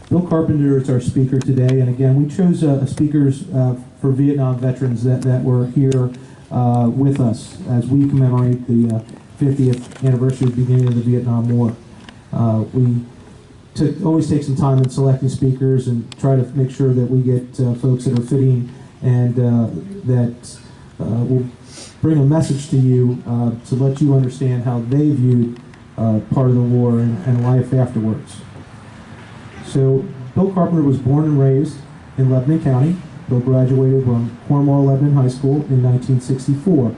Bill Carpenter is our speaker today, and again, we chose speakers for Vietnam veterans that were here with us as we commemorate the 50th anniversary of the beginning of the Vietnam War. We always take some time in selecting speakers and try to make sure that we get folks that are fitting and that will bring a message to you to let you understand how they viewed part of the war and life afterwards. So Bill Carpenter was born and raised in Lebanon County. Bill graduated from Cornwall Lebanon High School in 1964.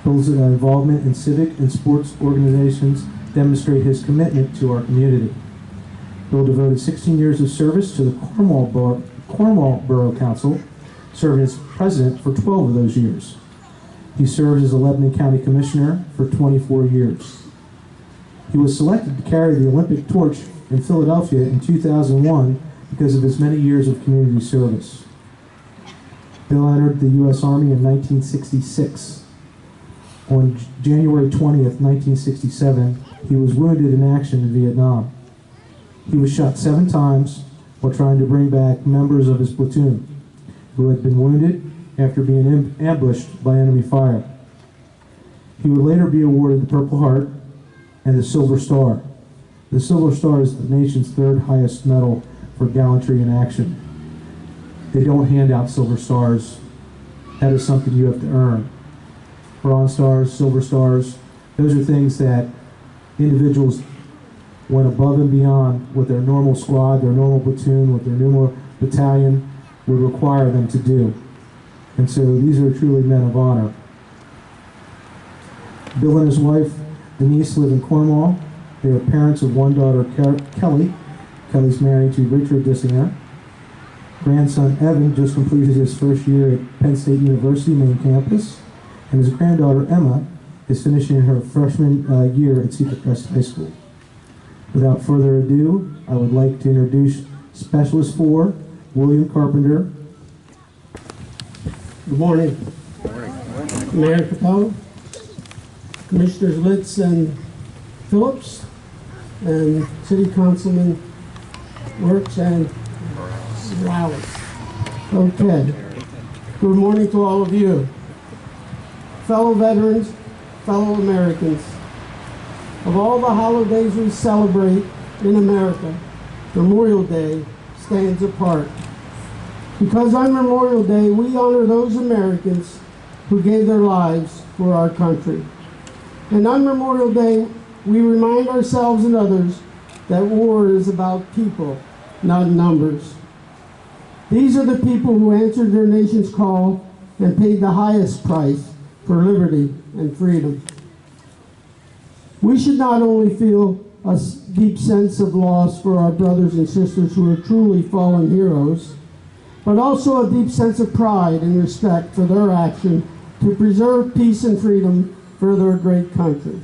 Bill's involvement in civic and sports organizations demonstrate his commitment to our community. Bill devoted 16 years of service to the Cornwall Borough Council, serving as president for 12 of those years. He served as a Lebanon County Commissioner for 24 years. He was selected to carry the Olympic torch in Philadelphia in 2001 because of his many years of community service. Bill entered the U.S. Army in 1966. On January 20th, 1967, he was wounded in action in Vietnam. He was shot 7 times while trying to bring back members of his platoon who had been wounded after being ambushed by enemy fire. He would later be awarded the Purple Heart and the Silver Star. The Silver Star is the nation's 3rd highest medal for gallantry in action. They don't hand out Silver Stars. That is something you have to earn. Bronze Stars, Silver Stars, those are things that individuals went above and beyond what their normal squad, their normal platoon, what their normal battalion would require them to do. And so these are truly men of honor. Bill and his wife, Denise, live in Cornwall. They are parents of 1 daughter, Kelly. Kelly's married to Richard Dissinger. Grandson, Evan, just completed his first year at Penn State University main campus. And his granddaughter, Emma, is finishing her freshman year at Cedar Crest High School. Without further ado, I would like to introduce Specialist 4, William Carpenter. Good morning. Mayor Capello, Commissioners Litz and Phillips, and City Councilman Works and Morales. Okay. Good morning to all of you. Fellow veterans, fellow Americans, of all the holidays we celebrate in America, Memorial Day stands apart. Because on Memorial Day, we honor those Americans who gave their lives for our country. And on Memorial Day, we remind ourselves and others that war is about people, not numbers. These are the people who answered their nation's call and paid the highest price for liberty and freedom. We should not only feel a deep sense of loss for our brothers and sisters who are truly fallen heroes, but also a deep sense of pride and respect for their action to preserve peace and freedom for their great country.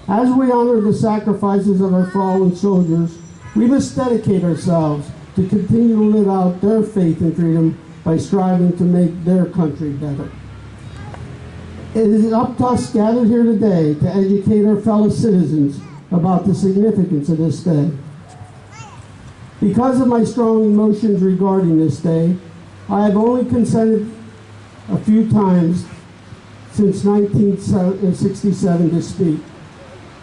As we honor the sacrifices of our fallen soldiers, we must dedicate ourselves to continue to live out their faith and freedom by striving to make their country better. It is up to us gathered here today to educate our fellow citizens about the significance of this day. Because of my strong emotions regarding this day, I have only consented a few times since 1967 to speak.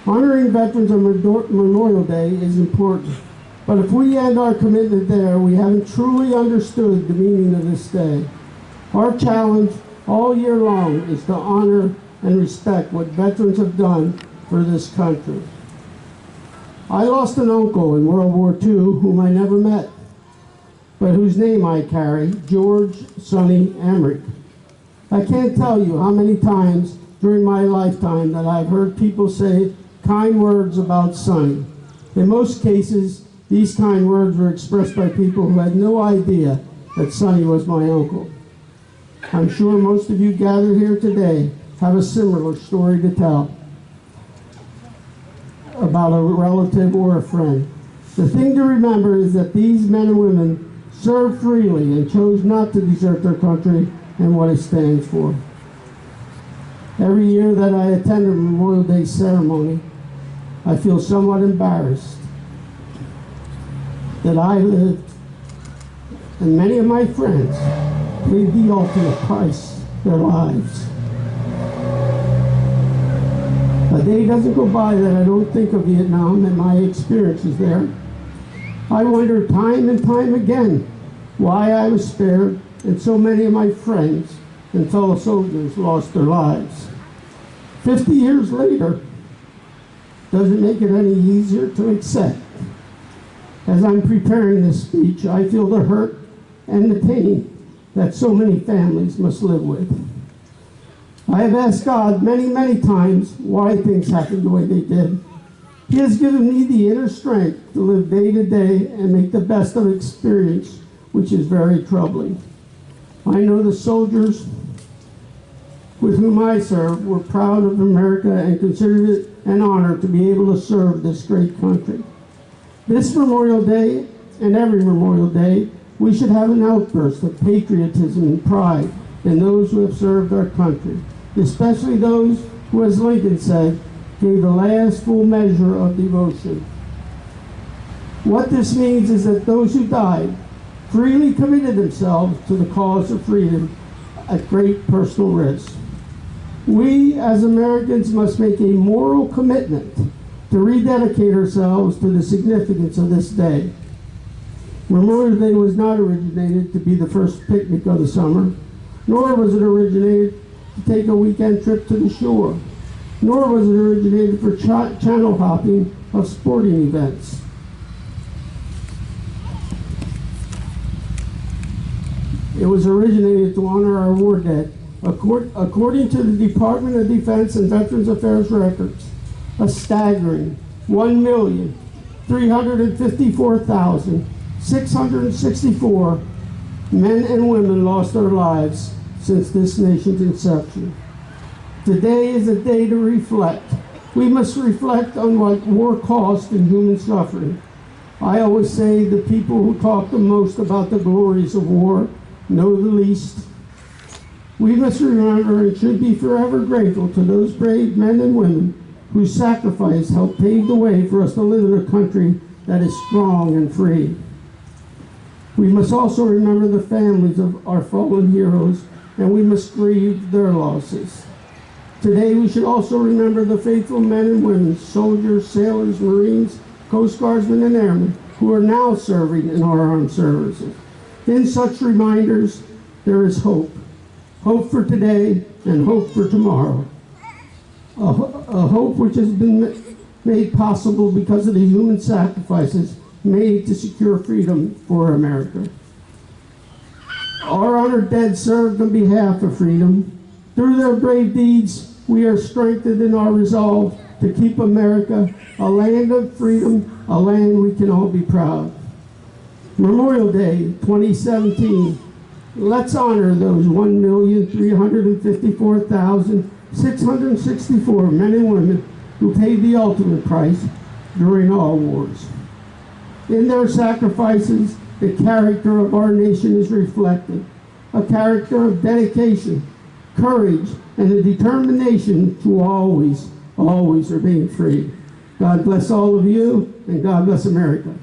Honoring veterans on Memorial Day is important, but if we end our commitment there, we haven't truly understood the meaning of this day. Our challenge all year long is to honor and respect what veterans have done for this country. I lost an uncle in World War II whom I never met, but whose name I carry, George Sonny Emmerich. I can't tell you how many times during my lifetime that I've heard people say kind words about Sonny. In most cases, these kind words were expressed by people who had no idea that Sonny was my uncle. I'm sure most of you gathered here today have a similar story to tell about a relative or a friend. The thing to remember is that these men and women served freely and chose not to desert their country and what it stands for. Every year that I attend a Memorial Day ceremony, I feel somewhat embarrassed. that I lived, and many of my friends paid the ultimate price, their lives. A day doesn't go by that I don't think of Vietnam and my experiences there. I wonder time and time again why I was spared and so many of my friends and fellow soldiers lost their lives. 50 years later doesn't make it any easier to accept. As I'm preparing this speech, I feel the hurt and the pain that so many families must live with. I have asked God many, many times why things happened the way they did. He has given me the inner strength to live day to day and make the best of experience, which is very troubling. I know the soldiers with whom I served were proud of America and considered it an honor to be able to serve this great country. This Memorial Day and every Memorial Day, we should have an outburst of patriotism and pride in those who have served our country, especially those who, as Lincoln said, gave the last full measure of devotion. What this means is that those who died freely committed themselves to the cause of freedom at great personal risk. We, as Americans, must make a moral commitment to rededicate ourselves to the significance of this day. Memorial Day was not originated to be the first picnic of the summer, nor was it originated to take a weekend trip to the shore, nor was it originated for channel hopping of sporting events. It was originated to honor our war dead. According to the Department of Defense and Veterans Affairs records, a staggering 1,354,664 men and women lost their lives since this nation's inception. Today is a day to reflect. We must reflect on what war cost in human suffering. I always say the people who talk the most about the glories of war know the least. We must remember and should be forever grateful to those brave men and women whose sacrifice helped pave the way for us to live in a country that is strong and free. We must also remember the families of our fallen heroes, and we must grieve their losses. Today we should also remember the faithful men and women, soldiers, sailors, Marines, Coast Guardsmen, and airmen who are now serving in our armed services. In such reminders, there is hope. Hope for today and hope for tomorrow. A hope which has been made possible because of the human sacrifices made to secure freedom for America. Our honored dead served on behalf of freedom. Through their brave deeds, we are strengthened in our resolve to keep America a land of freedom, a land we can all be proud. Memorial Day 2017, let's honor those 1,354,664 men and women who paid the ultimate price during all wars. In their sacrifices, the character of our nation is reflected, a character of dedication, courage, and a determination to always remain free. God bless all of you, and God bless America.